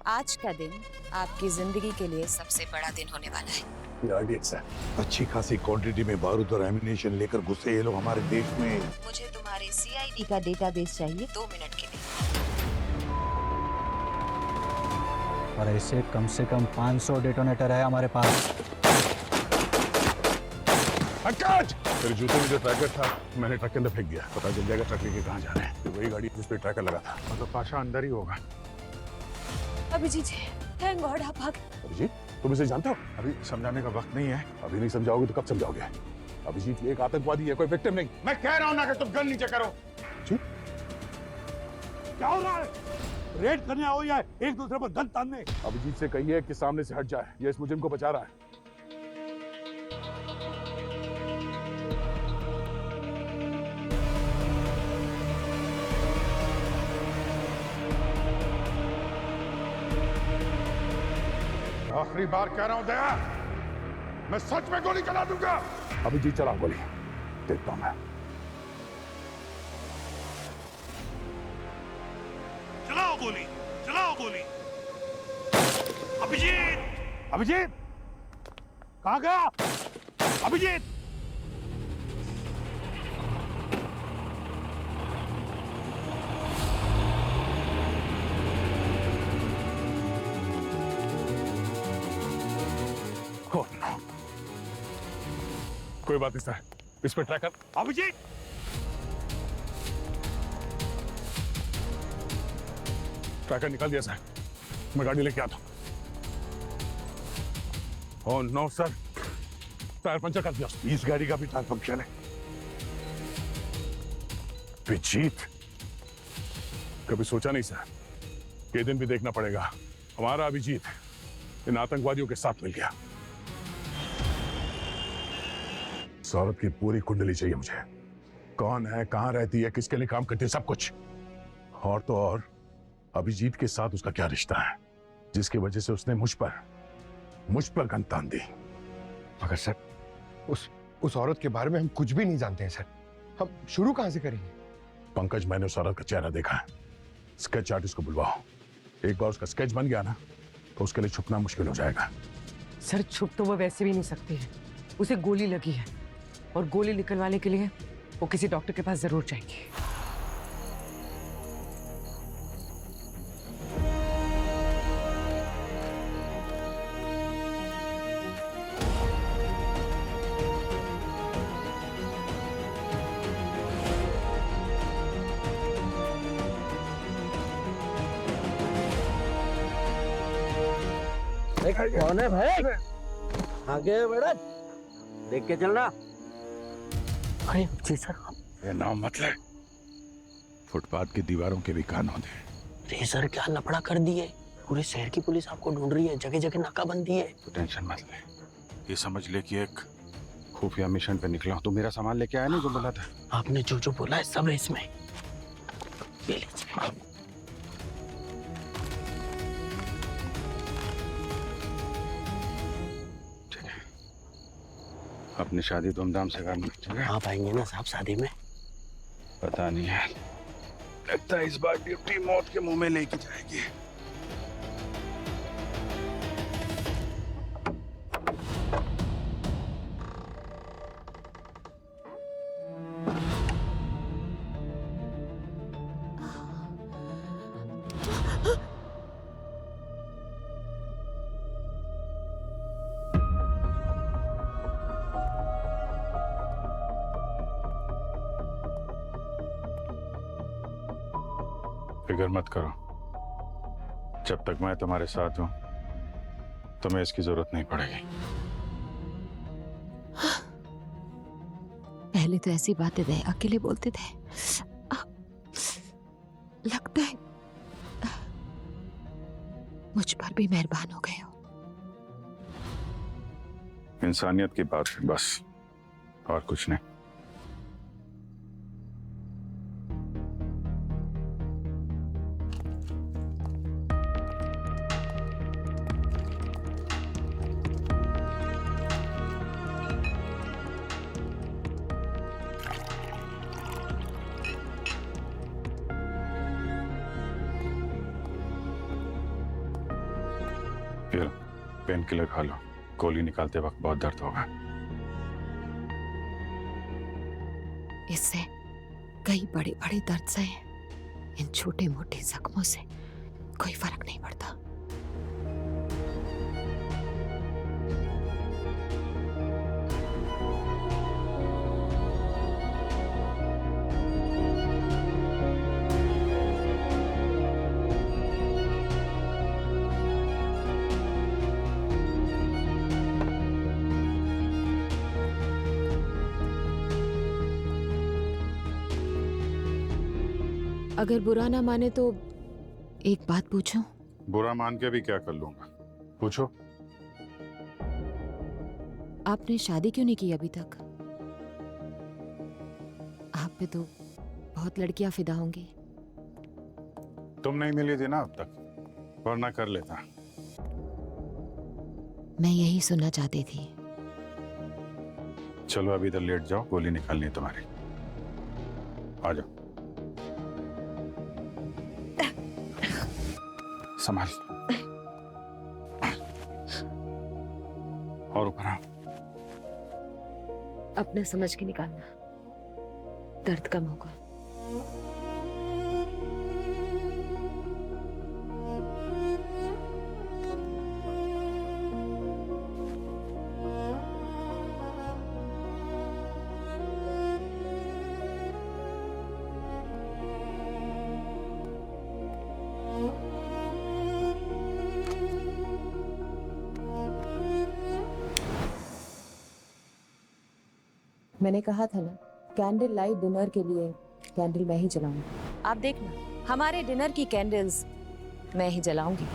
आज का दिन आपकी जिंदगी के लिए सबसे बड़ा दिन होने वाला है। अच्छी खासी क्वांटिटी में बारूद और एमिनेशन लेकर घुसे ये लोग हमारे देश में। मुझे तुम्हारे सीआईडी का डेटाबेस चाहिए 2 मिनट के लिए। और ऐसे कम से कम 500 डेटोनेटर है हमारे पास। मेरे जूते में जो ट्रैकर था मैंने ट्रक के अंदर फेंक दिया। पता चल जाएगा ट्रक लेके कहाँ जा रहे हैं। वही गाड़ी जिस पे ट्रैकर लगा था। मतलब पाशा अंदर ही होगा। अभिजीत जी, थैंक गॉड आप भाग। अभिजीत, तुम इसे जानते हो? अभी समझाने का वक्त नहीं है। अभी नहीं समझाओगे तो कब समझाओगे? अभिजीत एक आतंकवादी है, कोई विक्टिम नहीं। मैं कह रहा हूं ना कि तुम गन नीचे करो। जी? क्या हो रहा है? रेड करने आओ या एक दूसरे पर गन तानने? अभिजीत से कहिए कि सामने से हट जाए। ये इस मुजरिम को बचा रहा है। आखिरी बार कह रहा हूं दया, मैं सच में गोली चला दूंगा। अभिजीत चला गोली, देखता हूं मैं। चलाओ गोली, चलाओ गोली। अभिजीत, अभिजीत कहां गया? अभिजीत! Oh, no. कोई बात नहीं सर, इस पे ट्रैकर। अभिजीत, ट्रैकर निकाल दिया सर, मैं गाड़ी लेके आता हूं। Oh no sir, tyre puncture कर दिया। इस गाड़ी का भी टायर पंक्चर है। अभिजीत, कभी सोचा नहीं सर, ये दिन भी देखना पड़ेगा। हमारा अभिजीत इन आतंकवादियों के साथ मिल गया। इस औरत की पूरी कुंडली चाहिए मुझे। कौन है, कहां रहती है, किसके लिए काम करती है, सब कुछ। और तो और अभिजीत के साथ उसका क्या रिश्ता है जिसकी वजह से उसने मुझ पर गन तान दी। मगर सर, उस औरत के बारे में हम कुछ भी नहीं जानते हैं सर। हम शुरू कहां से करेंगे? पंकज, मैंने उस औरत का चेहरा देखा है। स्केच आर्टिस्ट को बुलवाओ। एक बार उसका स्केच बन गया ना तो उसके लिए छुपना मुश्किल हो जाएगा। सर, छुप तो वो वैसे भी नहीं सकती है। उसे गोली लगी है और गोली निकलवाने के लिए वो किसी डॉक्टर के पास जरूर जाएंगी। कौन है भाई? आगे बढ़, देख के चलना। अरे जी सर। ये नाम मत ले, फुटपाथ की दीवारों के भी कान होते हैं। अरे सर, क्या लफड़ा कर दिए। पूरे शहर की पुलिस आपको ढूंढ रही है, जगह जगह नाकाबंदी है। तो टेंशन मत ले, ये समझ ले कि एक खुफिया मिशन पे निकला हूं। तू मेरा सामान लेके आया नहीं जो बोला था? आपने जो जो बोला है सब है इसमें। ले लीजिए। अपनी शादी धूमधाम से करना, ठीक है? आप आएंगे ना साहब शादी में? पता नहीं है, लगता है इस बार ड्यूटी मौत के मुंह में लेके जाएगी। फिक्र मत करो, जब तक मैं तुम्हारे साथ हूं तुम्हें इसकी जरूरत नहीं पड़ेगी। पहले तो ऐसी बातें वे अकेले बोलते थे, लगता है मुझ पर भी मेहरबान हो गए हो। इंसानियत की बात है बस, और कुछ नहीं। पेन किलर खा लो, गोली निकालते वक्त बहुत दर्द होगा। इससे कई बड़े बड़े दर्द से, इन छोटे मोटे जख्मों से कोई फर्क नहीं पड़ता। अगर बुरा ना माने तो एक बात पूछूं? बुरा मान के भी क्या कर लूंगा, पूछो। आपने शादी क्यों नहीं की अभी तक? आप पे तो बहुत लड़कियां फिदा होंगी। तुम नहीं मिली थी ना अब तक, वरना कर लेता। मैं यही सुनना चाहती थी। चलो अभी इधर लेट जाओ, गोली निकालनी है तुम्हारी। आ जाओ, संभाल। और ऊपर आओ। अपने समझ के निकालना, दर्द कम होगा। मैंने कहा था ना, कैंडल लाइट डिनर के लिए कैंडल मैं ही जलाऊंगी। आप देखना, हमारे डिनर की कैंडल्स मैं ही जलाऊंगी।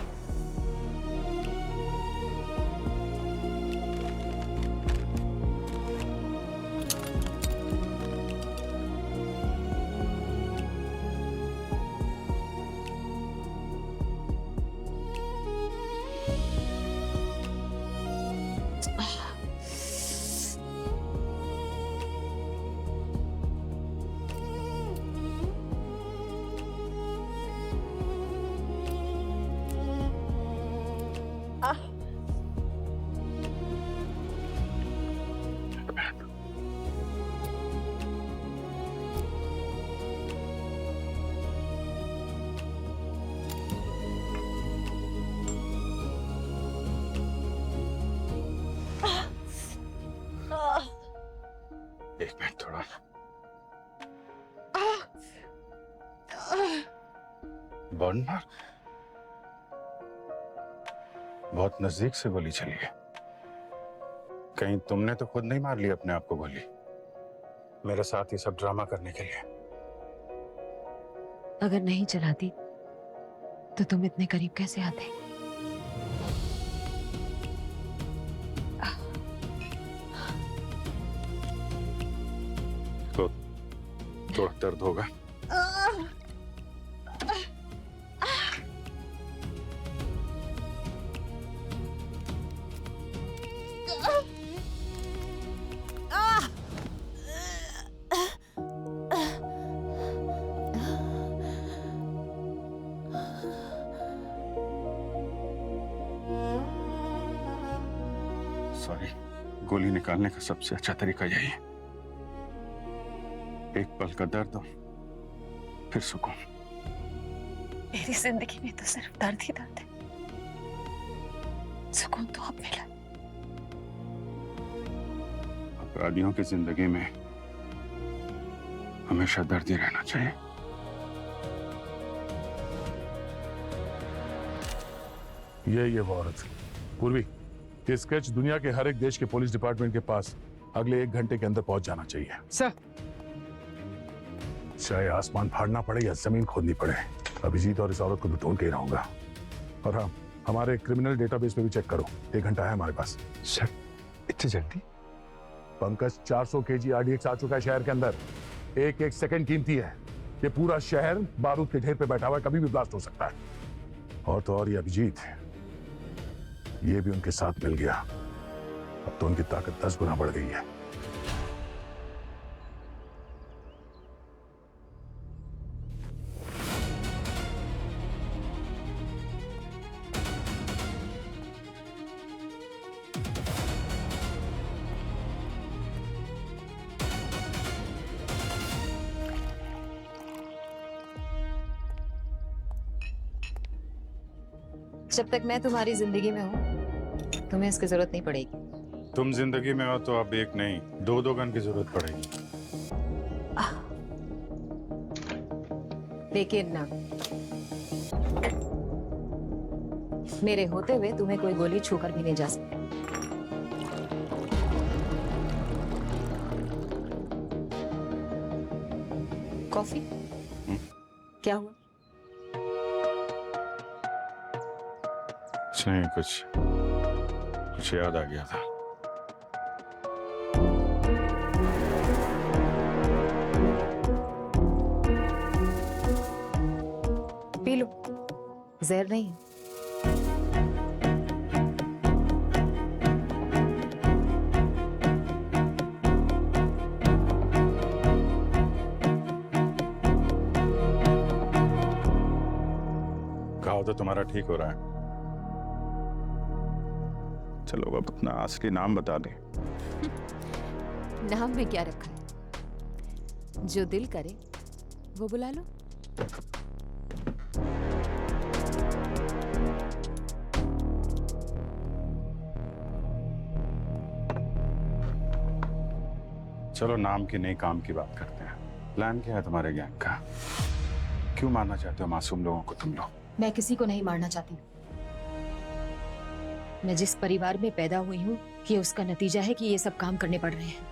एक मिनट, थोड़ा बर्न मार्क। बहुत नजदीक से गोली चली है। कहीं तुमने तो खुद नहीं मार ली अपने आप को गोली? मेरे साथ ये सब ड्रामा करने के लिए? अगर नहीं चलाती तो तुम इतने करीब कैसे आते? तो थोड़ा दर्द होगा। सॉरी, गोली निकालने का सबसे अच्छा तरीका यही है। एक पल का दर्द हो, फिर सुकून। मेरी जिंदगी में तो सिर्फ दर्द ही दर्द है। सुकून तो अब मिला। अपराधियों की जिंदगी में हमेशा दर्द ही रहना चाहिए। ये वो औरत पूर्वी, ये स्केच दुनिया के हर एक देश के पुलिस डिपार्टमेंट के पास अगले 1 घंटे के अंदर पहुंच जाना चाहिए। सर, चाहे आसमान फाड़ना पड़े या जमीन खोदनी पड़े, अभिजीत और इस औरत को तो ढूंढ के ही रहूंगा। और हाँ, हमारे क्रिमिनल डेटाबेस पे भी चेक करो। 1 घंटा है हमारे पास। सर, इतनी जल्दी? पंकज, 400 केजी RDX आ चुका है शहर के अंदर। एक एक सेकंड कीमती है। ये पूरा शहर बारूद के ढेर पे बैठा हुआ है, कभी भी ब्लास्ट हो सकता है। और तो और ये अभिजीत, ये भी उनके साथ मिल गया। अब तो उनकी ताकत 10 गुना बढ़ गई है। जब तक मैं तुम्हारी जिंदगी में हूँ तुम्हें इसकी जरूरत नहीं पड़ेगी। तुम जिंदगी में हो तो अब एक नहीं, दो गन की जरूरत पड़ेगी। लेकिन ना, मेरे होते हुए तुम्हें कोई गोली छूकर भी नहीं जा सकती। कॉफी? क्या हुआ? नहीं, कुछ याद आ गया था। पी लो, जहर नहीं है। घाव तो तुम्हारा ठीक हो रहा है। चलो अब अपना असली नाम बता दे। नाम में क्या रखा है? जो दिल करे वो बुला लो। चलो नाम की नहीं, काम की बात करते हैं। प्लान क्या है तुम्हारे गैंग का? क्यों मारना चाहते हो मासूम लोगों को तुम लोग? मैं किसी को नहीं मारना चाहती। मैं जिस परिवार में पैदा हुई हूँ ये उसका नतीजा है कि ये सब काम करने पड़ रहे हैं।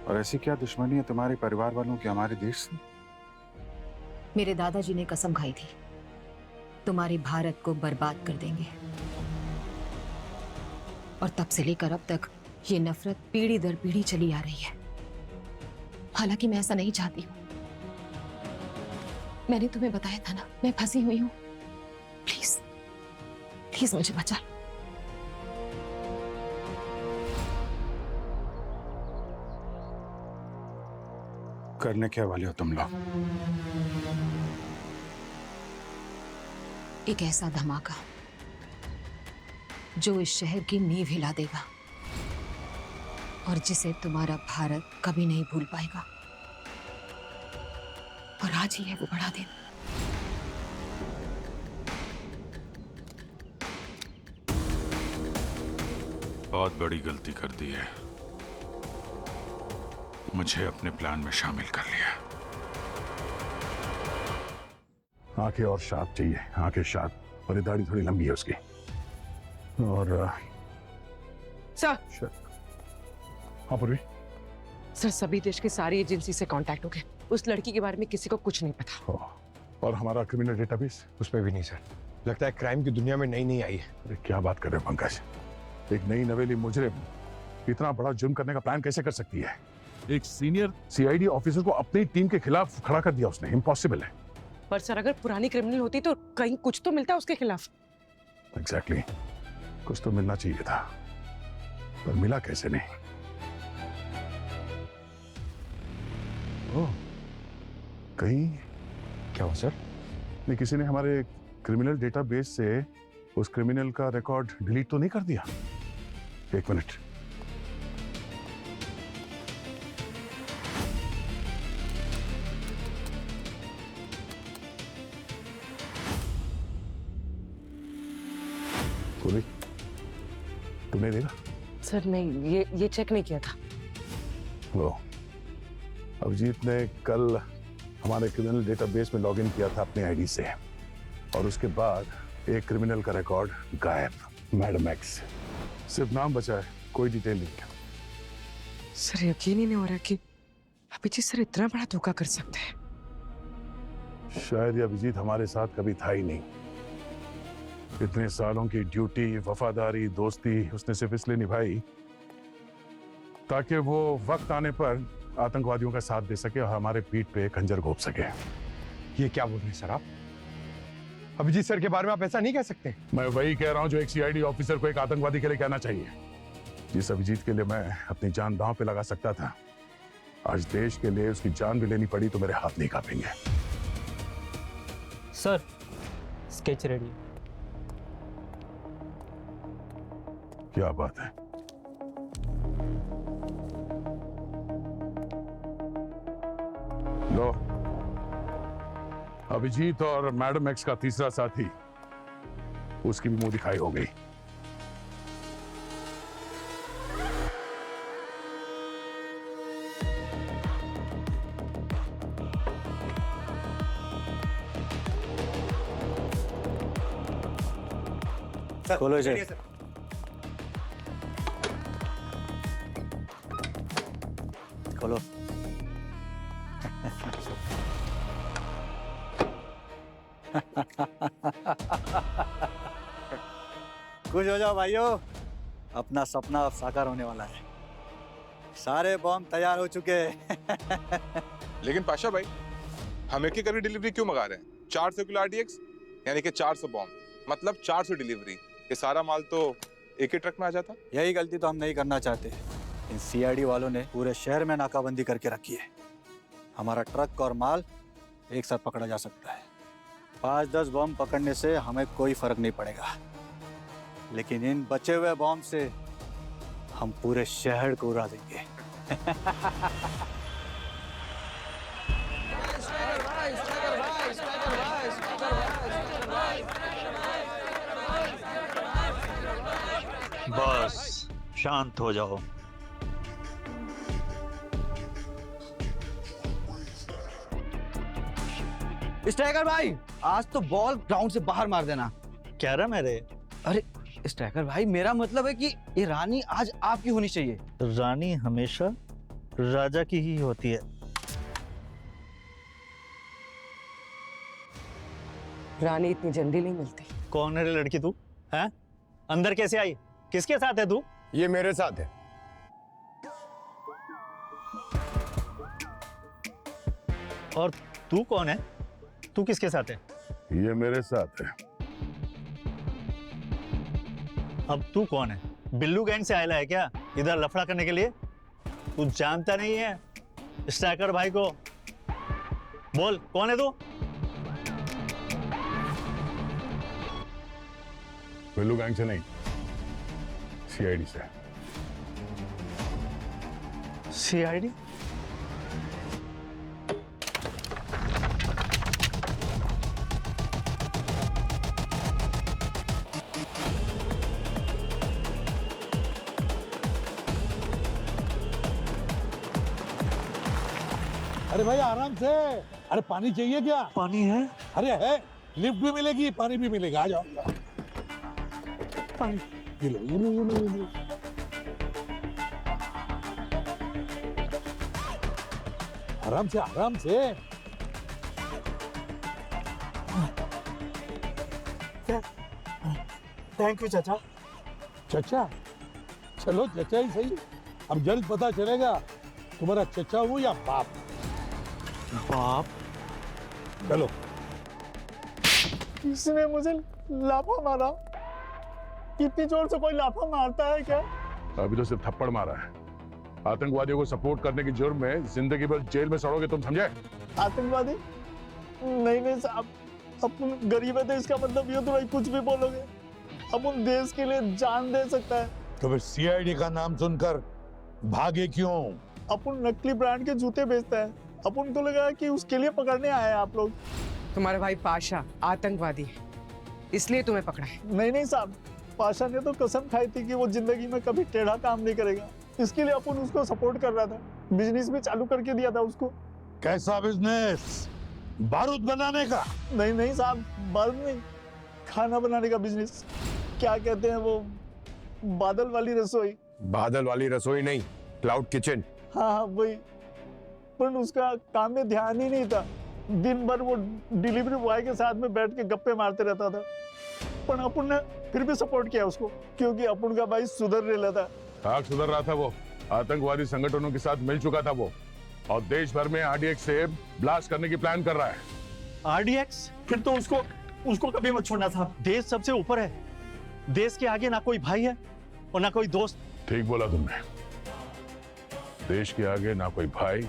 और ऐसी क्या दुश्मनी है तुम्हारे परिवार वालों की हमारे देश से? मेरे दादाजी ने कसम खाई थी तुम्हारे भारत को बर्बाद कर देंगे, और तब से लेकर अब तक ये नफरत पीढ़ी दर पीढ़ी चली आ रही है। हालांकि मैं ऐसा नहीं चाहती हूँ। मैंने तुम्हें बताया था ना, मैं फंसी हुई हूँ। प्लीज प्लीज मुझे बचा लो। करने क्या वाले हो तुम लोग? एक ऐसा धमाका जो इस शहर की नींव हिला देगा और जिसे तुम्हारा भारत कभी नहीं भूल पाएगा। और आज ही है वो बड़ा दिन। बहुत बड़ी गलती कर दी है, मुझे अपने प्लान में शामिल कर लिया। आंखें और शार्प चाहिए, आंखें शार्प, और ये दाढ़ी थोड़ी लंबी है उसकी। और सर, हाँ पूर्वी, सर सभी देश के सारी एजेंसी से कांटेक्ट हो गए। उस लड़की के बारे में किसी को कुछ नहीं पता। और हमारा क्रिमिनल डेटाबेस? उसमें भी नहीं सर। लगता है क्राइम की दुनिया में नई नई आई है। अरे क्या बात कर रहे हो पंकज? एक नई नवेली मुजरिम इतना बड़ा जुर्म करने का प्लान कैसे कर सकती है? एक सीनियर सीआईडी ऑफिसर को अपनी टीम के खिलाफ खड़ा कर दिया उसने। इम्पॉसिबल है। पर सर अगर पुरानी क्रिमिनल होती तो कहीं कुछ तो मिलता उसके खिलाफ। एग्जैक्टली, कुछ तो मिलना चाहिए था, पर मिला कैसे नहीं? ओह, कहीं क्या हो सर? नहीं, किसी ने हमारे क्रिमिनल डेटाबेस से उस क्रिमिनल का रिकॉर्ड डिलीट तो नहीं कर दिया? एक मिनट। पूरी, तुमने देखा? सर नहीं, ये चेक नहीं किया था। वो अभिजीत ने कल हमारे क्रिमिनल डेटाबेस में लॉगिन किया था अपने आईडी से, और उसके बाद एक क्रिमिनल का रिकॉर्ड गायब। मैडम एक्स, सिर्फ नाम बचा है, कोई डिटेल नहीं। सर यकीन ही नहीं हो रहा कि अभिजीत सर इतना बड़ा धोखा कर सकते हैं। शायद ये अभिजीत हमारे साथ कभी था ही नहीं। इतने सालों की ड्यूटी, वफादारी, दोस्ती उसने सिर्फ इसलिए निभाई ताकि वो वक्त आने पर आतंकवादियों का साथ दे सके और हमारे पीठ पे खंजर घोंप सके। ये क्या बोल रहे हैं सर आप? अभिजीत सर के बारे में आप ऐसा नहीं कह सकते। मैं वही कह रहा हूं जो एक सीआईडी ऑफिसर को एक आतंकवादी के लिए कहना चाहिए। जिस अभिजीत के लिए मैं अपनी जान दांव पे लगा सकता था, आज देश के लिए उसकी जान भी लेनी पड़ी तो मेरे हाथ नहीं कांपेंगे। Sir, sketch ready. क्या बात है? लो, अभिजीत और मैडम एक्स का तीसरा साथी उसकी भी मुंह दिखाई हो गई। खोलो इसे। खोलो। खुश हो जाओ भाइयों, अपना सपना अब साकार होने वाला है। सारे बॉम्ब तैयार हो चुके हैं। लेकिन पाशा भाई, हम एक ही करी डिलीवरी क्यों मंगा रहे हैं? 400 किलो आरडीएक्स यानी कि 400 बॉम्ब, मतलब 400 डिलीवरी। ये सारा माल तो एक ही ट्रक में आ जाता। यही गलती तो हम नहीं करना चाहते। इन सीआईडी वालों ने पूरे शहर में नाकाबंदी करके रखी है। हमारा ट्रक और माल एक साथ पकड़ा जा सकता है। 5-10 बॉम्ब पकड़ने से हमें कोई फर्क नहीं पड़ेगा, लेकिन इन बचे हुए बॉम्ब से हम पूरे शहर को उड़ा देंगे। बस शांत हो जाओ। स्ट्राइकर भाई, आज तो बॉल ग्राउंड से बाहर मार देना। क्या रहा मेरे? अरे स्ट्राइकर भाई, मेरा मतलब है कि ये रानी आज आपकी होनी चाहिए। रानी हमेशा राजा की ही होती है। रानी इतनी जल्दी नहीं मिलती। कौन है रे लड़की तू? हैं? अंदर कैसे आई? किसके साथ है तू? ये मेरे साथ है। और तू कौन है? तू किसके साथ है? ये मेरे साथ है। अब तू कौन है? बिल्लू गैंग से आया है क्या इधर लफड़ा करने के लिए? तू जानता नहीं है स्ट्राइकर भाई को? बोल कौन है तू? बिल्लू गैंग से नहीं, सीआईडी से। सीआईडी? अरे भाई आराम से। अरे पानी चाहिए क्या? पानी है? अरे है, लिफ्ट भी मिलेगी, पानी भी मिलेगा। आ जाओ। पानी। ये लो, ये लो, ये लो, ये लो। आराम से, आराम से। थैंक यू चाचा। चचा? चलो चचा ही सही। अब जल्द पता चलेगा तुम्हारा चचा हूँ या बाप। बाप? चलो। किसने मुझे लाफा मारा? इतनी जोर से कोई लाफा मारता है क्या? अभी तो सिर्फ थप्पड़ मारा है। आतंकवादियों को सपोर्ट करने की जुर्म में जिंदगी भर जेल में सड़ोगे तुम, समझे? आतंकवादी? नहीं साहब, अपन गरीब है तो इसका मतलब ये तो भाई कुछ भी बोलोगे। अपन देश के लिए जान दे सकता है। तो फिर सीआईडी का नाम सुनकर भागे क्यों? अपन नकली ब्रांड के जूते बेचता है। अपन को लगा कि उसके लिए पकड़ने आए हैं आप लोग। तुम्हारा भाई पाशा आतंकवादी है, इसलिए तुम्हें पकड़ा है। नहीं साहब, पाशा ने तो कसम खाई थी कि वो जिंदगी में कभी टेढ़ा काम नहीं करेगा। इसके लिए अपन उसको सपोर्ट कर रहा था। बिजनेस भी चालू करके दिया था उसको। कैसा बिजनेस? बारूद बनाने का? नहीं साहब, बारूद नहीं, खाना बनाने का बिजनेस। क्या कहते हैं वो, बादल वाली रसोई। बादल वाली रसोई नहीं, क्लाउड किचन। हाँ वही। पर उसका काम में ध्यान ही नहीं था। दिन भर वो डिलीवरी बॉय के साथ में बैठ के गप्पे मारते रहता था। पर अपन ने फिर भी सपोर्ट किया उसको, क्योंकि अपन का भाई सुधर रहा था। हाँ, सुधर रहा था वो। आतंकवादी संगठनों के साथ मिल चुका था वो, और देश भर में आरडीएक्स से ब्लास्ट करने की प्लान कर रहा है। आरडीएक्स? फिर तो उसको कभी मत छोड़ना था। देश सबसे ऊपर है। देश के आगे ना कोई भाई है और ना कोई दोस्त। ठीक बोला तुमने। देश के आगे ना कोई भाई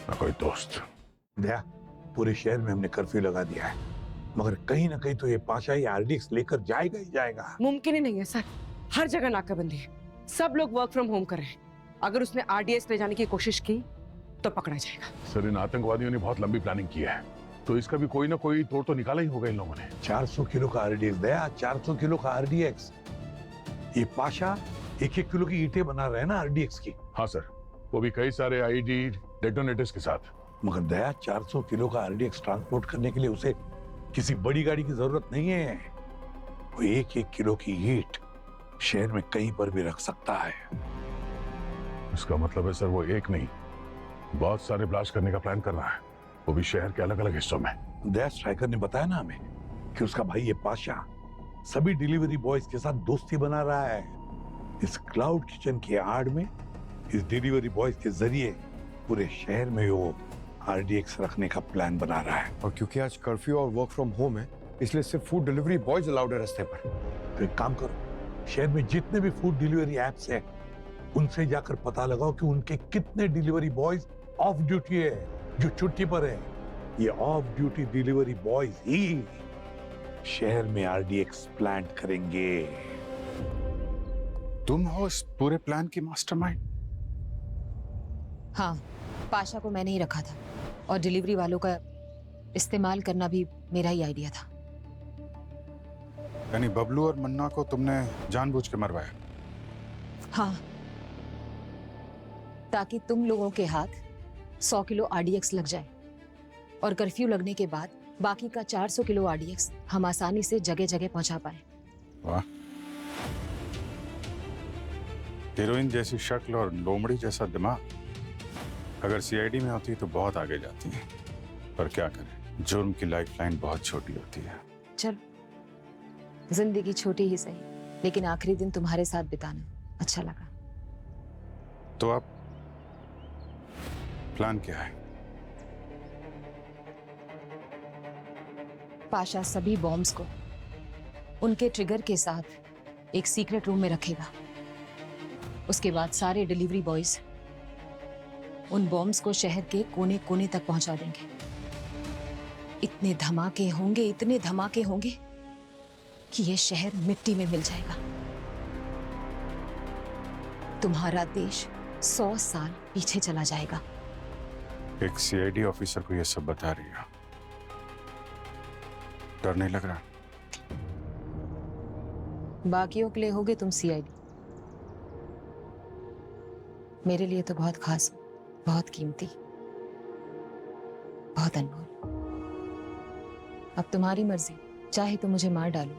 ना कोई दोस्त। दया, पूरे शहर में हमने कर्फ्यू लगा दिया है, मगर कहीं ना कहीं तो ये पाशा ही आरडीएक्स लेकर जाएगा ही जाएगा। मुमकिन ही नहीं है सर, हर जगह नाकाबंदी है, सब लोग वर्क फ्रॉम होम कर रहे हैं। अगर उसने आरडीएक्स ले जाने की कोशिश की तो पकड़ा जाएगा। सर, इन आतंकवादियों ने बहुत लंबी प्लानिंग की है। तो इसका भी कोई ना कोई तोड़ तो निकाला ही होगा इन लोगों ने। 400 किलो का आरडीएक्स दया, 400 किलो का आरडीएक्स। ये पाशा 1-1 किलो की ईंटें बना रहे हैं ना आरडीएक्स की। हाँ सर, वो भी कई सारे आईडी डेटोनेटर्स के साथ। मगर दया 400 किलो का आरडीएक्स ट्रांसपोर्ट करने के लिए उसे किसी बड़ी गाड़ी की जरूरत नहीं है। वो 1-1 किलो की ईंट शहर में कहीं पर भी रख सकता है। इसका मतलब है सर वो एक नहीं, बहुत सारे ब्लास्ट करने का प्लान कर रहा है, वो भी शहर के अलग अलग हिस्सों में। दया स्ट्राइकर ने बताया ना हमें कि उसका भाई ये पाशा सभी डिलीवरी बॉयज के साथ दोस्ती बना रहा है। इस क्लाउड किचन की आड़ में इस डिलीवरी बॉयज के जरिए पूरे शहर में वो आरडीएक्स रखने का प्लान बना रहा है। और क्योंकि आज कर्फ्यू और वर्क फ्रॉम होम है, इसलिए सिर्फ फूड डिलीवरी बॉयज अलाउड है रास्ते पर। तो एक काम करो, शहर में जितने भी फूड डिलीवरी एप्स हैं उनसे जाकर पता लगाओ कि उनके कितने डिलीवरी बॉयज ऑफ ड्यूटी है, जो छुट्टी पर है। ये ऑफ ड्यूटी डिलीवरी बॉयज ही शहर में आरडीएक्स प्लांट करेंगे। तुम हो इस पूरे प्लान की मास्टरमाइंड? हाँ, पाशा को मैंने ही रखा था और डिलीवरी वालों का इस्तेमाल करना भी मेरा ही आइडिया था। यानी बबलू और मन्ना को तुमने जानबूझ के मरवाया? हाँ, ताकि तुम लोगों के हाथ 100 किलो आरडीएक्स लग जाए और कर्फ्यू लगने के बाद बाकी का 400 किलो आरडीएक्स हम आसानी से जगह जगह पहुंचा पाए। वाह, हीरोइन जैसी शक्ल और लोमड़ी जैसा दिमाग अगर सीआईडी में होती तो बहुत आगे जाती है, पर क्या करें, जुर्म की लाइफलाइन बहुत छोटी होती है। चल, जिंदगी छोटी ही सही, लेकिन आखिरी दिन तुम्हारे साथ बिताना अच्छा लगा। तो अब प्लान क्या है? पाशा सभी बॉम्ब्स को उनके ट्रिगर के साथ एक सीक्रेट रूम में रखेगा। उसके बाद सारे डिलीवरी बॉयज उन बॉम्ब्स को शहर के कोने कोने तक पहुंचा देंगे। इतने धमाके होंगे, इतने धमाके होंगे कि ये शहर मिट्टी में मिल जाएगा। तुम्हारा देश 100 साल पीछे चला जाएगा। एक सीआईडी ऑफिसर को ये सब बता रही है, डर नहीं लग रहा? बाकियों के लिए होगे तुम सीआईडी, मेरे लिए तो बहुत खास, बहुत कीमती, बहुत अनमोल। अब तुम्हारी मर्जी, चाहे तो मुझे मार डालो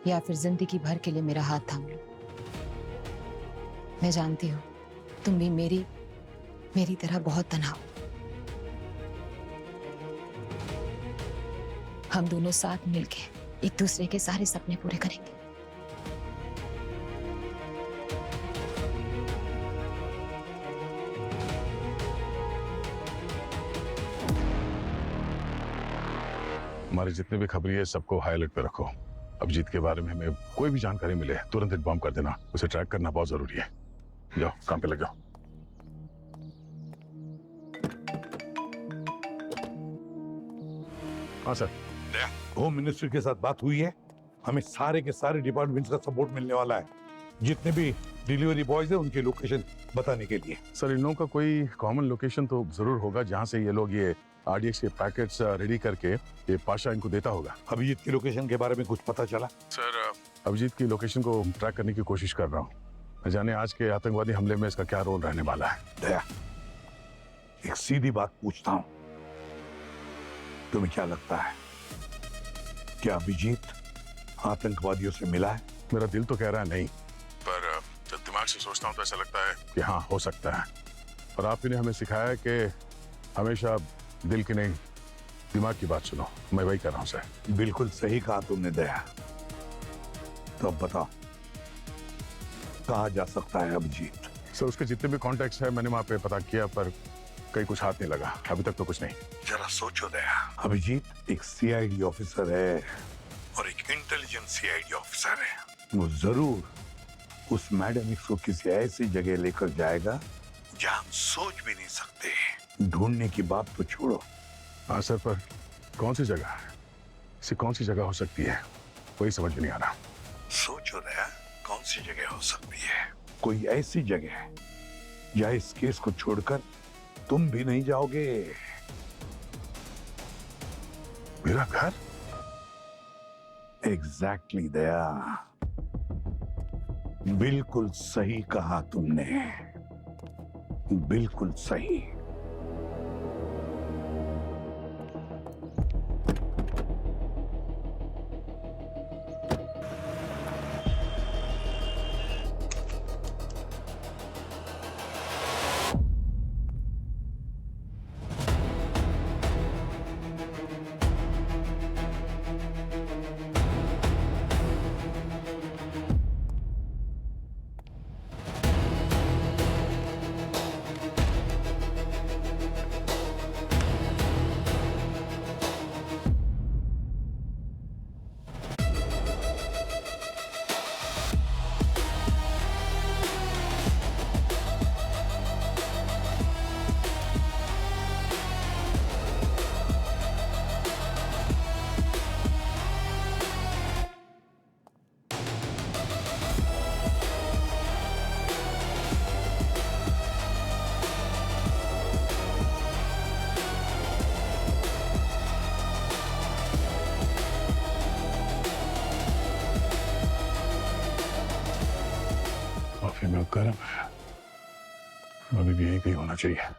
या फिर जिंदगी भर के लिए मेरा हाथ थाम लो। मैं जानती हूं तुम भी मेरी तरह बहुत तन्हा हो। हम दोनों साथ मिलके एक दूसरे के सारे सपने पूरे करेंगे। हमारे जितने भी खबरी है सबको हाई अलर्ट पे रखो। अभिजीत के बारे में हमें कोई भी जानकारी मिले तुरंत इन्फॉर्म कर देना, उसे ट्रैक करना बहुत जरूरी है। जाओ काम पे लग जाओ। हाँ सर। होम मिनिस्टर के साथ बात हुई है, हमें सारे के सारे डिपार्टमेंट्स का सपोर्ट मिलने वाला है, जितने भी डिलीवरी बॉयज हैं उनकी लोकेशन बताने के लिए। सर, इन लोगों का कोई कॉमन लोकेशन तो जरूर होगा जहां से ये लोग ये आरडीएक्स के पैकेट्स रेडी करके ये पाशा इनको देता होगा। अभिजीत की लोकेशन के बारे में कुछ पता चला? सर, अभिजीत की लोकेशन को ट्रैक करने की कोशिश कर रहा हूँ। न जाने आज के आतंकवादी हमले में इसका क्या रोल रहने वाला है। दया, एक सीधी बात पूछता हूँ, तुम्हें क्या लगता है क्या अभिजीत आतंकवादियों से मिला है? मेरा दिल तो कह रहा है नहीं, पर जब दिमाग से सोचता हूँ तो ऐसा लगता है कि हाँ, हो सकता है। और आप ही ने हमें सिखाया है कि हमेशा दिल की नहीं दिमाग की बात सुनो। मैं वही कर रहा हूँ सर। बिल्कुल सही कहा तुमने दया। तो अब बताओ कहाँ जा सकता है अभिजीत? सर, उसके जितने भी कॉन्टेक्ट्स हैं मैंने वहाँ पे पता किया, पर कहीं कुछ हाथ नहीं लगा अभी तक तो कुछ नहीं। जरा सोचो दया, अभिजीत एक सीआईडी ऑफिसर है और एक इंटेलिजेंट सीआईडी ऑफिसर है। वो जरूर उस मैडम एक्स को किसी ऐसी जगह लेकर जाएगा जहां हम सोच भी नहीं सकते। ढूंढने की बात तो छोड़ो। हाँ सर, पर कौन सी जगह है, ऐसी कौन सी जगह हो सकती है, वही समझ में नहीं आ रहा। सोचो दया, कौन सी जगह हो सकती है? कोई ऐसी जगह जहां इस केस को छोड़कर तुम भी नहीं जाओगे। मेरा घर? एग्जैक्टली दया, बिल्कुल सही कहा तुमने, बिल्कुल सही। कॉफी में गर्म है, अभी भी यही कहीं होना चाहिए।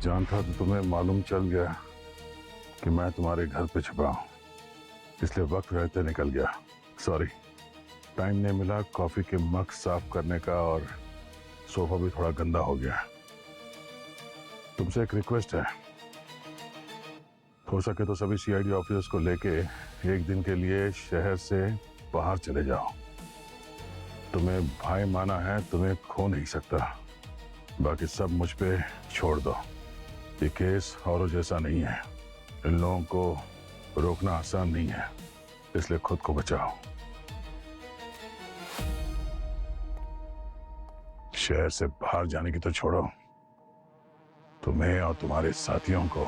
जान था तो तुम्हें मालूम चल गया कि मैं तुम्हारे घर पे छुपा हूं, इसलिए वक्त रहते निकल गया। सॉरी, टाइम नहीं मिला कॉफी के मग साफ करने का, और सोफा भी थोड़ा गंदा हो गया। तुमसे एक रिक्वेस्ट है, हो सके तो सभी सीआईडी ऑफिसर्स को लेके एक दिन के लिए शहर से बाहर चले जाओ। तुम्हें भाई माना है, तुम्हें खो नहीं सकता, बाकी सब मुझ पे छोड़ दो। ये केस औरों जैसा नहीं है, इन लोगों को रोकना आसान नहीं है, इसलिए खुद को बचाओ। शहर से बाहर जाने की तो छोड़ो, तुम्हें और तुम्हारे साथियों को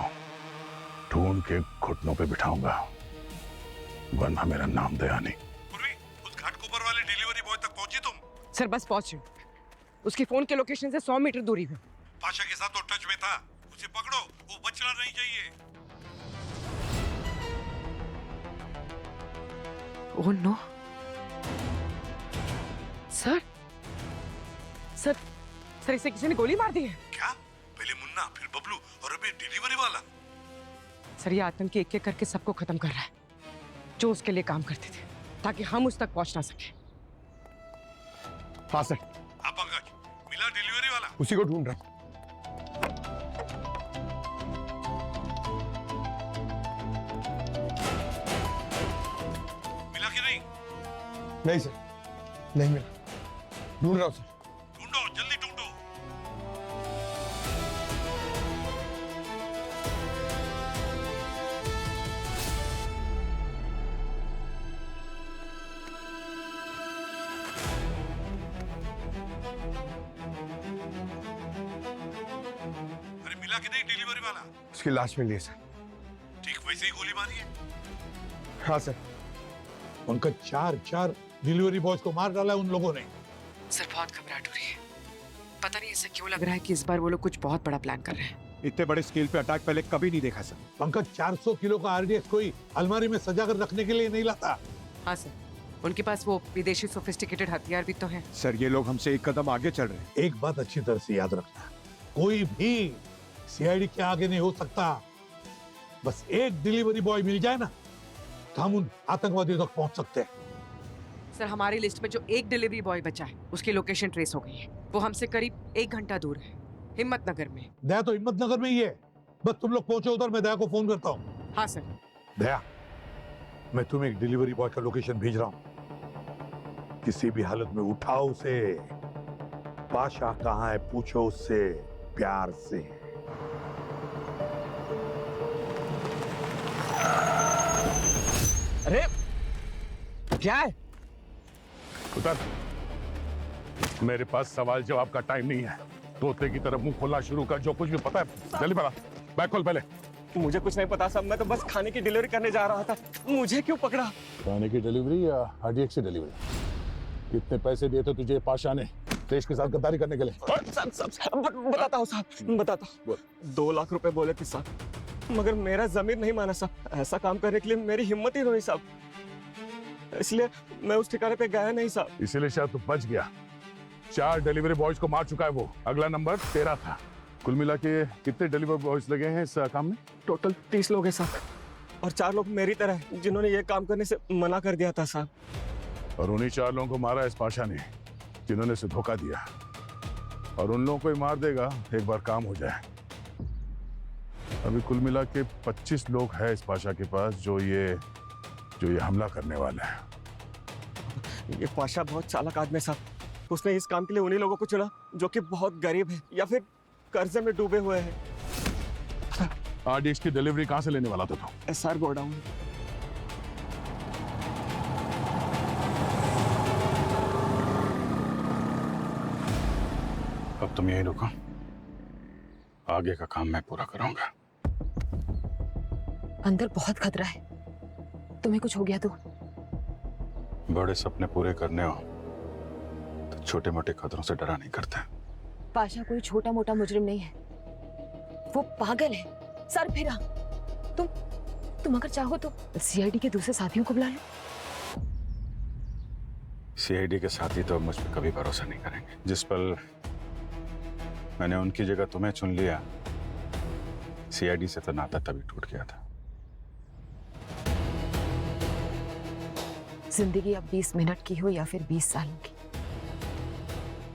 ढूंढ के घुटनों पे बिठाऊंगा, वरना मेरा नाम दया नहीं। उस घाटकोपर वाले डिलीवरी बॉय तक पहुंची तुम? सर बस पहुंचे, उसकी फोन के लोकेशन से 100 मीटर दूरी पे। पाशा के साथ तो टच में था, उसे पकड़ो, वो बचना नहीं चाहिए। Oh no sir, sir sir इसे किसी ने गोली मार दी है। क्या? पहले मुन्ना, फिर बबलू और अभी डिलीवरी वाला। सर ये आतंकी एक एक करके सबको खत्म कर रहा है जो उसके लिए काम करते थे, ताकि हम उस तक पहुंच ना सके। हाँ सर। हाँ पंकज, मिला डिलीवरी वाला? उसी को ढूंढ रहा हूं। मिला कि नहीं? नहीं सर, नहीं मिला, ढूंढ रहा हूं सर। ढूंढो, जल्दी ढूंढो। अरे मिला कि नहीं डिलीवरी वाला? उसकी लाश मिली है सर। ठीक वैसे ही गोली मारी है। हाँ सर। उनका चार डिलीवरी बॉयज को मार डाला उन लोगों ने। सर बहुत घबराहट हो रही है, पता नहीं ऐसा क्यों लग रहा है कि इस बार वो लोग कुछ बहुत बड़ा प्लान कर रहे हैं। इतने बड़े स्केल पे अटैक पहले कभी नहीं देखा सर। पंकज, 400 किलो का आरडीएक्स कोई अलमारी में सजा कर रखने के लिए नहीं लाता। हाँ सर, उनके पास वो विदेशी सोफिस्टिकेटेड हथियार भी तो हैं। सर ये लोग हमसे एक कदम आगे चल रहे हैं। एक बात अच्छी तरह से याद रखना, कोई भी सीआईडी के आगे नहीं हो सकता। बस एक डिलीवरी बॉय मिल जाए ना, तो हम उन आतंकवादियों तक पहुंच सकते हैं। सर हमारी लिस्ट में जो एक डिलीवरी बॉय बचा है उसकी लोकेशन ट्रेस हो गई है, वो हमसे करीब 1 घंटा दूर है, हिम्मत नगर में। दया तो हिम्मत नगर में ही है, बस तुम लोग पहुंचो उधर, मैं दया को फोन करता हूँ। हाँ सर। दया, मैं तुम्हें एक डिलीवरी बॉय का लोकेशन भेज रहा हूँ, किसी भी हालत में उठाओ उसे। पाशा कहाँ है पूछो उससे प्यार से। अरे क्या है? उतर। मेरे पास सवाल जवाब का टाइम नहीं है। तोते की तरफ मुंह खोलना शुरू कर। जो कुछ भी पता है जल्दी बता। बैग खोल पहले। मुझे कुछ नहीं पता साहब, मैं तो बस खाने की डिलीवरी करने जा रहा था। मुझे क्यों पकड़ा? खाने की डिलीवरी या आरडीएक्स की डिलीवरी? कितने पैसे दिए थे तुझे पाशा ने देश के साथ गद्दारी करने के लिए? बताता हूँ साहब, बताता हूँ। 2 लाख रुपए बोले थे साहब, मगर मेरा जमीर नहीं माना साहब। ऐसा काम करने के लिए मेरी हिम्मत ही नहीं साहब, इसलिए मैं उस ठिकाने पे गया नहीं साहब। इसीलिए शायद तू बच गया। 4 डिलीवरी बॉयज को मार चुका है वो। अगला नंबर तेरा था। कुल मिला के कितने डिलीवरी बॉयज लगे हैं इस काम में? टोटल 30 लोग हैं साहब, और 4 लोग मेरी तरह हैं जिन्होंने ये काम करने से मना कर दिया था साहब। और उन्हीं 4 लोगों को मारा इस पाशा ने जिन्होंने इसे धोखा दिया। और उन लोगों को ही मार देगा एक बार काम हो जाए। अभी कुल मिला के 25 लोग हैं इस पाशा के पास जो ये हमला करने वाला है। ये पाशा बहुत चालाक आदमी है साहब। उसने इस काम के लिए उन्हीं लोगों को चुना जो कि बहुत गरीब है या फिर कर्जे में डूबे हुए हैं। आरडीएक्स की डिलीवरी कहां से लेने वाला था तू? SR godown. अब तुम यही रुको, आगे का काम मैं पूरा करूंगा। अंदर बहुत खतरा है, तुम्हें कुछ हो गया तो? बड़े सपने पूरे करने हो तो छोटे मोटे खतरों से डरा नहीं करते। पाशा कोई छोटा मोटा मुजरिम नहीं है, वो पागल है, सर फिरा। तुम अगर चाहो तो सीआईडी के दूसरे साथियों को बुला लो। सीआईडी के साथी तो मुझ पर कभी भरोसा नहीं करेंगे। जिस पल मैंने उनकी जगह तुम्हें चुन लिया, सीआईडी से तो नाता तभी टूट गया था। जिंदगी अब 20 मिनट की हो या फिर 20 सालों की,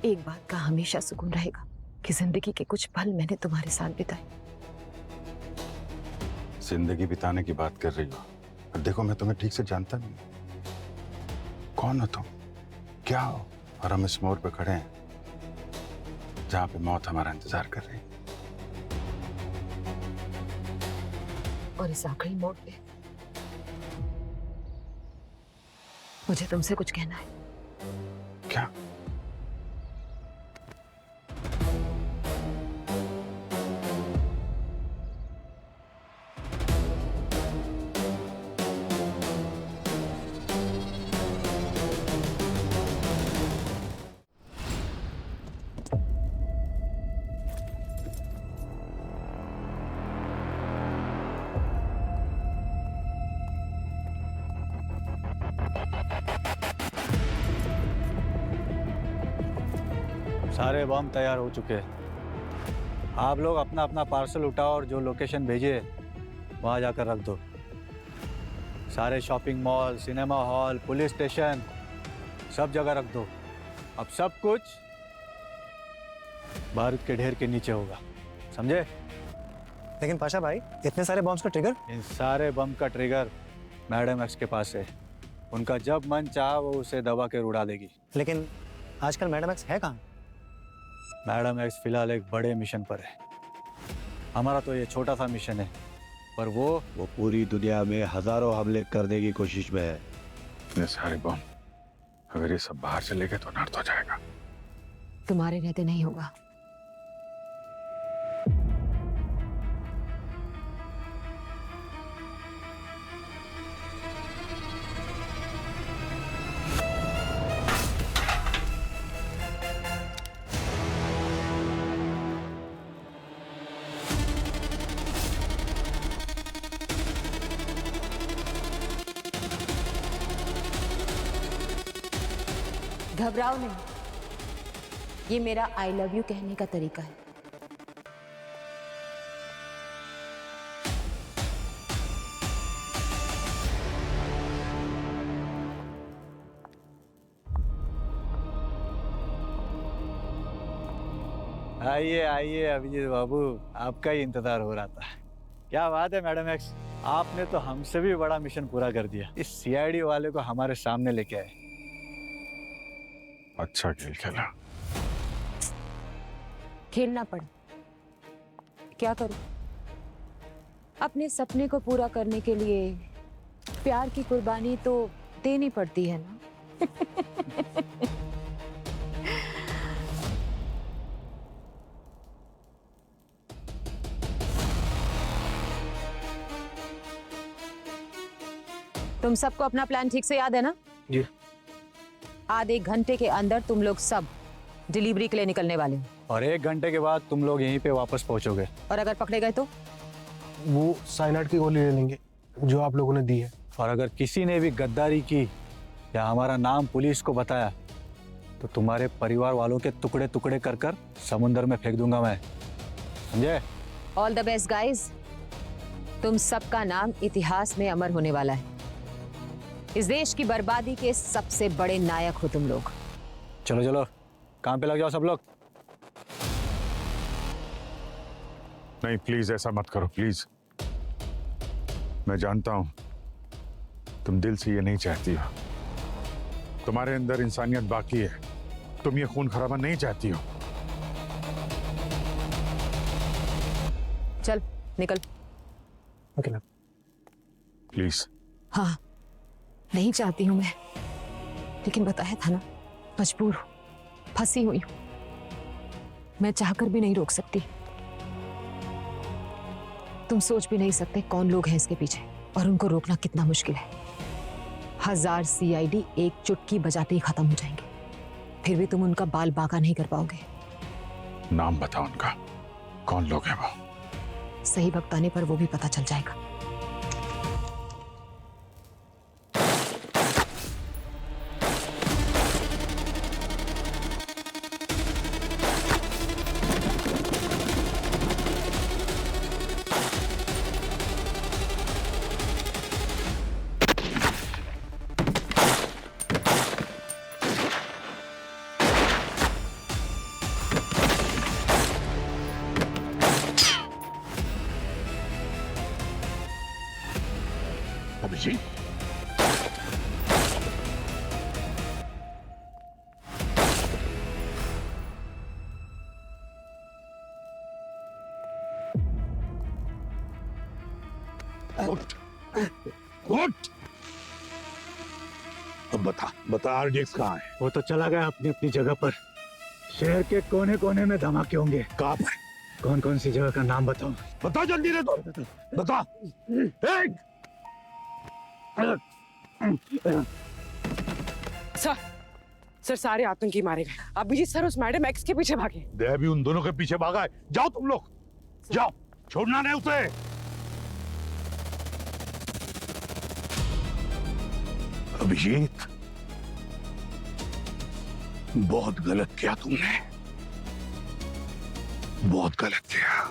एक बात का हमेशा सुकून रहेगा कि जिंदगी के कुछ पल मैंने तुम्हारे साथ बिताए। जिंदगी बिताने की बात कर रही हो, और देखो मैं तुम्हें ठीक से जानता नहीं। कौन हो तुम, क्या हो? और हम इस मोड़ पे खड़े हैं जहां पे मौत हमारा इंतजार कर रही है। और इस आखिरी मोड़ पे मुझे तुमसे कुछ कहना है। क्या? सारे बम तैयार हो चुके हैं। आप लोग अपना अपना पार्सल उठाओ और जो लोकेशन भेजे वहाँ जाकर रख दो। सारे shopping mall, cinema hall, police station, सब जगह रख दो। अब सब कुछ बारूद के ढेर के नीचे होगा, समझे? लेकिन पाशा भाई, इतने सारे बम्स का ट्रिगर? इन सारे बम का ट्रिगर मैडम एक्स के पास है। उनका जब मन चाहा वो उसे दबा के उड़ा देगी। लेकिन आजकल मैडम एक्स है कहाँ? मैडम एक्स फिलहाल एक बड़े मिशन पर है। हमारा तो ये छोटा सा मिशन है, पर वो पूरी दुनिया में हजारों हमले करने की कोशिश में है। ये सारे बम अगर ये सब बाहर चले गए तो नर्द हो जाएगा। तुम्हारे रहते नहीं होगा। घबराओ नहीं, ये मेरा आई लव यू कहने का तरीका है। आइए आइए अभिजीत बाबू, आपका ही इंतजार हो रहा था। क्या बात है मैडम एक्स, आपने तो हमसे भी बड़ा मिशन पूरा कर दिया। इस सीआईडी वाले को हमारे सामने लेके आए। अच्छा खेल खेला। खेलना पड़ा, क्या करूं? अपने सपने को पूरा करने के लिए प्यार की कुर्बानी तो देनी पड़ती है ना। तुम सबको अपना प्लान ठीक से याद है ना? जी। आधे घंटे के अंदर तुम लोग सब डिलीवरी के लिए निकलने वाले हो। और 1 घंटे के बाद तुम लोग यहीं पे वापस पहुंचोगे। और अगर पकड़े गए तो? वो साइनाइड की गोली ले लेंगे जो आप लोगों ने दी है। और अगर किसी ने भी गद्दारी की या हमारा नाम पुलिस को बताया तो तुम्हारे परिवार वालों के टुकड़े टुकड़े कर कर समुंदर में फेंक दूंगा मैं, समझे? All the best guys. तुम सबका नाम इतिहास में अमर होने वाला है। इस देश की बर्बादी के सबसे बड़े नायक हो तुम लोग। चलो चलो काम पे लग जाओ सब लोग। नहीं प्लीज ऐसा मत करो प्लीज। मैं जानता हूं तुम दिल से ये नहीं चाहती हो। तुम्हारे अंदर इंसानियत बाकी है। तुम ये खून खराबा नहीं चाहती हो। चल निकल। अकेला प्लीज। हाँ नहीं चाहती हूं मैं, लेकिन बताया था ना, मजबूर हूं, फंसी हुई हूं। मैं चाहकर भी नहीं रोक सकती। तुम सोच भी नहीं सकते कौन लोग हैं इसके पीछे और उनको रोकना कितना मुश्किल है। 1000 CID एक चुटकी बजाते ही खत्म हो जाएंगे, फिर भी तुम उनका बाल बांका नहीं कर पाओगे। नाम बताओ उनका, कौन लोग हैं वो? सही वक्त आने पर वो भी पता चल जाएगा। अभिजीत, उठ, उठ। अब बता RDX कहाँ है? वो तो चला गया अपनी अपनी जगह पर। शहर के कोने कोने में धमाके होंगे। कहाँ पर? कौन कौन सी जगह का नाम बताओ? बता जल्दी रे, तो बता। एक सर सारे आतंकी मारे गए। अभिजीत सर उस मैडम एक्स के पीछे भागे। देह भी उन दोनों के पीछे भागा है। जाओ तुम लोग, जाओ, छोड़ना नहीं उसे। अभिजीत, बहुत गलत किया तुमने, बहुत गलत किया।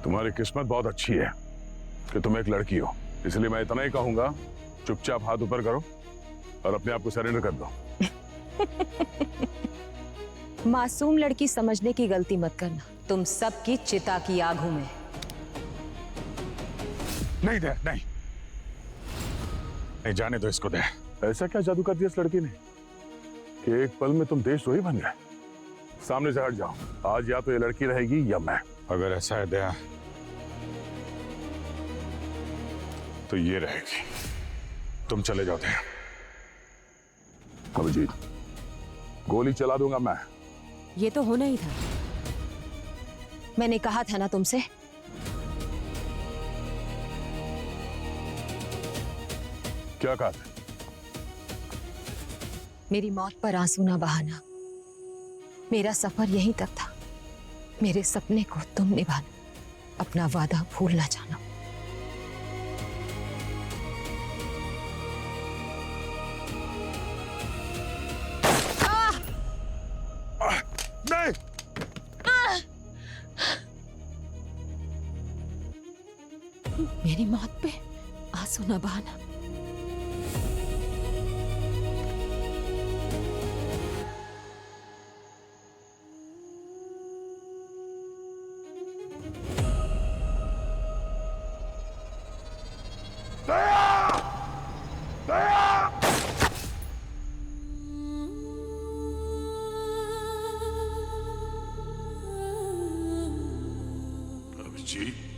तुम्हारी किस्मत बहुत अच्छी है कि तुम एक लड़की हो, इसलिए मैं इतना ही कहूंगा, चुपचाप हाथ ऊपर करो और अपने आप को सरेंडर कर दो। मासूम लड़की समझने की गलती मत करना। तुम सबकी चिता की आग हूं मैं। नहीं दे, नहीं, नहीं जाने दो इसको। दे, ऐसा क्या जादू कर दिया इस लड़की ने कि एक पल में तुम देशद्रोही बन गए? सामने से हट जाओ। आज या तो ये लड़की रहेगी या मैं। अगर ऐसा है दया तो ये रहेगी। तुम चले जाओ दया। अभिजीत, गोली चला दूंगा मैं। ये तो होना ही था। मैंने कहा था ना तुमसे। क्या कहा था? मेरी मौत पर आंसू ना बहाना। मेरा सफर यहीं तक था। मेरे सपने को तुम निभाना, अपना वादा भूल ना जाना। नहीं, मेरी मौत पे आंसू ना बहाना। अभिजीत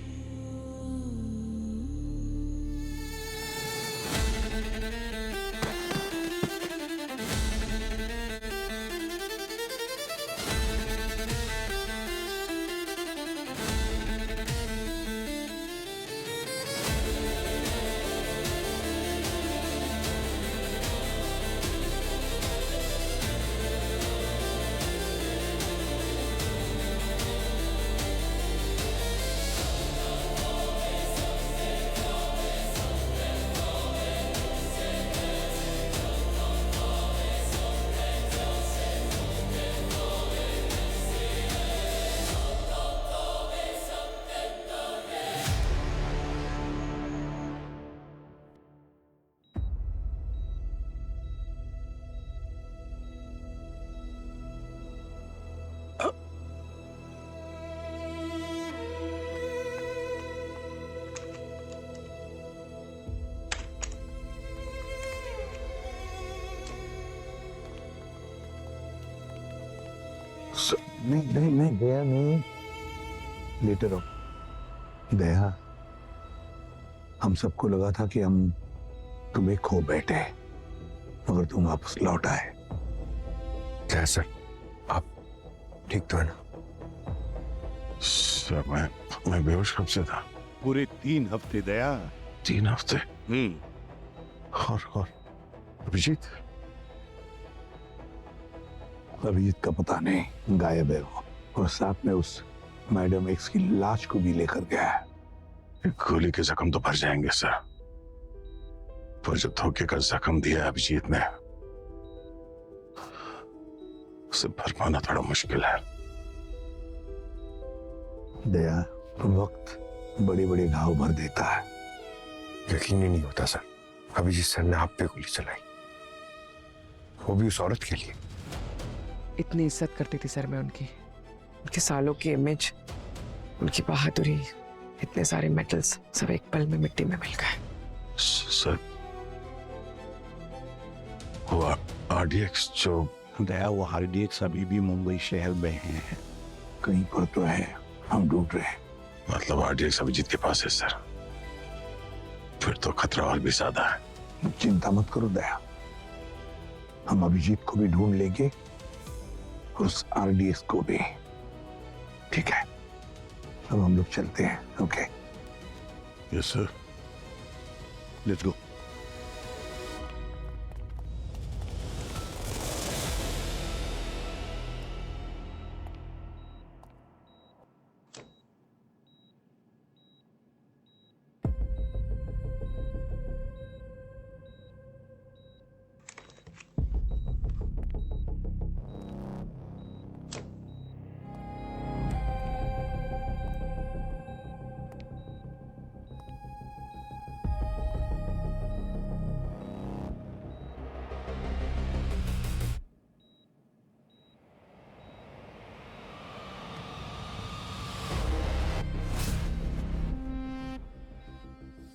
नहीं नहीं नहीं दया नहीं, लेटे रहो। दया, हम सबको लगा था कि हम तुम्हें खो बैठे, मगर तुम वापस लौट आए। जय सर, आप ठीक तो है ना? सर मैं बेहोश कब से था? पूरे 3 हफ्ते दया। 3 हफ्ते? और अभिजीत? अभिजीत का पता नहीं, गायब है वो, और साथ में उस मैडम एक्स की लाश को भी लेकर गया है। गोली के जख्म तो भर जाएंगे सर, पर जो धोखे का जख्म दिया अभिजीत ने, उसे भर पाना थोड़ा मुश्किल है। दया, वक्त बड़े बड़े घाव भर देता है। यकीन ही नहीं होता सर, अभिजीत सर ने आप पे गोली चलाई, वो भी उस औरत के लिए। इतनी इज्जत करती थी सर मैं उनकी, उनके सालों की इमेज, उनकी बहादुरी, इतने सारे मेडल्स सब एक पल में मिट्टी में मिल गए। सर वो आरडीएक्स जो दया, वो आरडीएक्स अभी भी मुंबई शहर में है। कहीं पर तो है, हम ढूंढ रहे हैं। मतलब आरडीएक्स अभिजीत के पास है सर? फिर तो खतरा और भी ज्यादा है। चिंता मत करो दया, हम अभिजीत को भी ढूंढ लेंगे और उस आरडीएक्स को भी। ठीक है, अब हम लोग चलते हैं। Okay? Yes sir, let's go.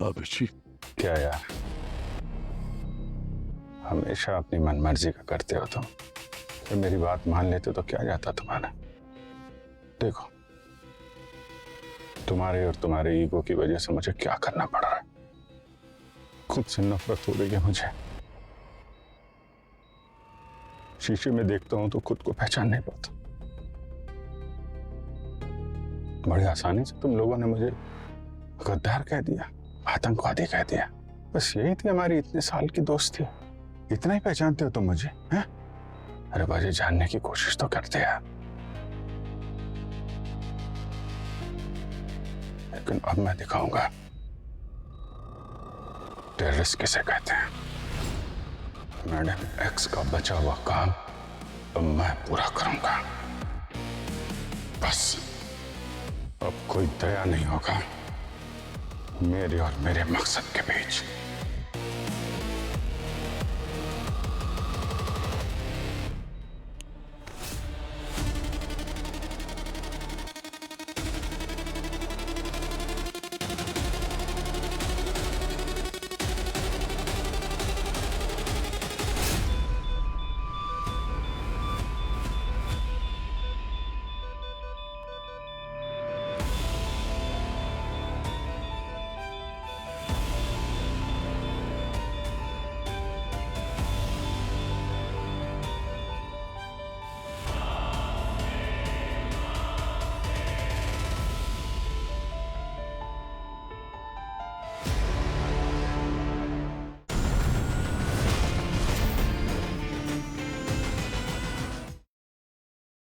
Abhijit, क्या यार, हमेशा अपनी मनमर्जी का करते हो तुम। तो मेरी बात मान लेते तो क्या जाता तुम्हारा? देखो, तुम्हारे और तुम्हारे ईगो की वजह से मुझे क्या करना पड़ रहा है। खुद से नफरत हो रही है मुझे। शीशे में देखता हूं तो खुद को पहचान नहीं पाता। बड़ी आसानी से तुम लोगों ने मुझे गद्दार कह दिया, आतंकवादी कह दिया। बस यही थी हमारी इतने साल की दोस्ती। इतना ही पहचानते हो तुम मुझे, हैं? अरे मुझे जानने की कोशिश तो करते यार। लेकिन अब मैं दिखाऊंगा टेररिस्ट किसे कहते हैं। मैडम एक्स का बचा हुआ काम अब मैं पूरा करूंगा। बस अब कोई दया नहीं होगा मेरे और मेरे मकसद के बीच।